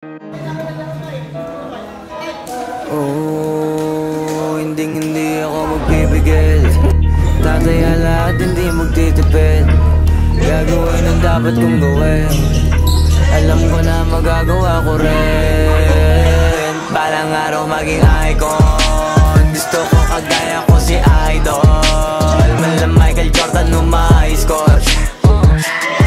Oh, hindi ako magbibigil. Tataya lahat, hindi magtitipid. Gagawin ang dapat kong gawin. Alam ko na magagawa ko rin. Balang araw maging icon. Gusto ko kagaya ko si Idol. Mala Michael Jordan no ma-score.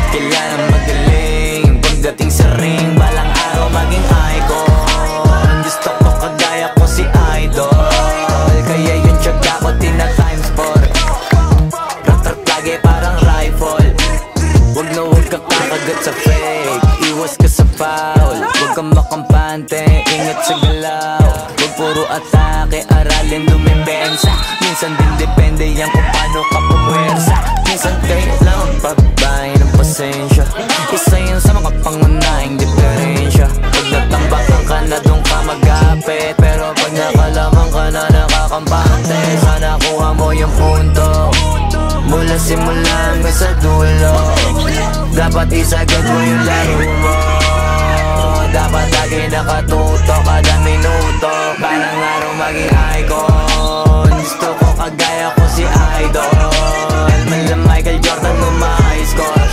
Kailangan magaling pagdating sa ring. Balang araw maging icon. Gusto ko kagaya ko si Idol. Kaya yung tiyaga ko tina-times 4. Rat-rat lagi parang rifle. Wag na wag ka kakagat sa fake. Iwas ka sa foul. Wag kang makampante, ingat sa galaw. Wag puro atake, aralin lumipensa. Minsan din depende yan kung paano ka pumwersa. Minsan kailangan pagbay ng pasensya. Isa yan sa mga pangunahing diferensya. Pag natambakan ka na doon ka magapit. Pero pag nakalaman ka na nakakampante, sana kuha mo yung punto. Mula simula hanggang sa dulo. Dapat isagad mo yung laro mo. Dapat lagi nakatuto kada minuto. Parang araw maging icon. Gusto ko kagaya ko si Idol. Mala Michael Jordan no ma-score.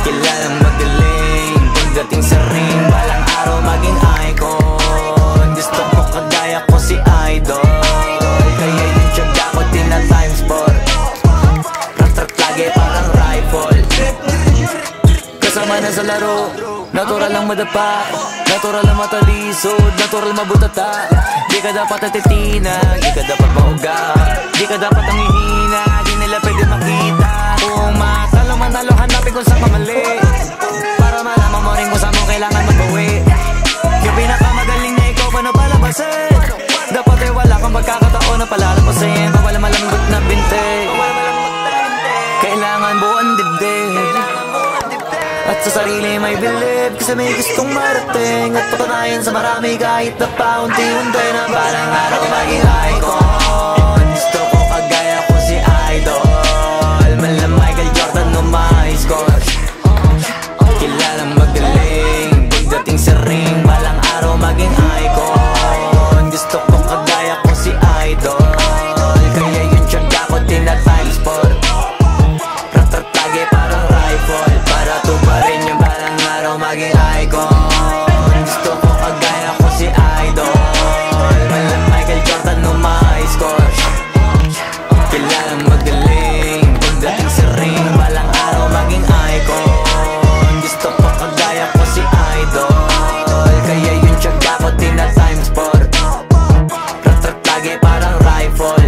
Kailangan magaling pagdating sa ring. Balang araw maging icon. Gusto ko kagaya ko si Idol. Kaya yung tiyaga ko tina-times 4. Rat-rat lagi parang rifle. Kasama na sa laro. Natural lang madapa, natural lang matalisod, natural mabutata. Di ka dapat natitina, di ka dapat mauga, di ka dapat ang hihina, di nila pwede makita. Kung matalo manalo, hanapin kung saan kamali, para malaman mo rin kung saan mo kailangan magbawi. Yung pinakamagaling na ikaw, paano palabasin? Dapat ay wala kang pagkakataon na palalabasin. Bawal malambot na binte, kailangan buuan dibdib. At sa sarili may believe, kasi may gustong marating. At patunayan sa marami kahit na paunti-unti na parang araw maging icon. Gusto ko kagaya ko si Idol. Mala Michael Jordan no ma-score. Kailangan magaling pagdating sa ring. Balang araw maging icon. Gusto ko kagaya ko si Idol. Kaya yung tiyaga ko tina-times 4. Rat-rat lagi parang rifle. Para tubarin yung balang araw maging icon. Gusto ko kagaya ko si Idol. Mala Michael Jordan no ma-score. Kailangan magaling pagdating sa ring. Balang araw maging icon. Gusto ko kagaya ko si Idol. Kaya yung tiyaga ko tina-times 4. Rat-rat lagi parang rifle.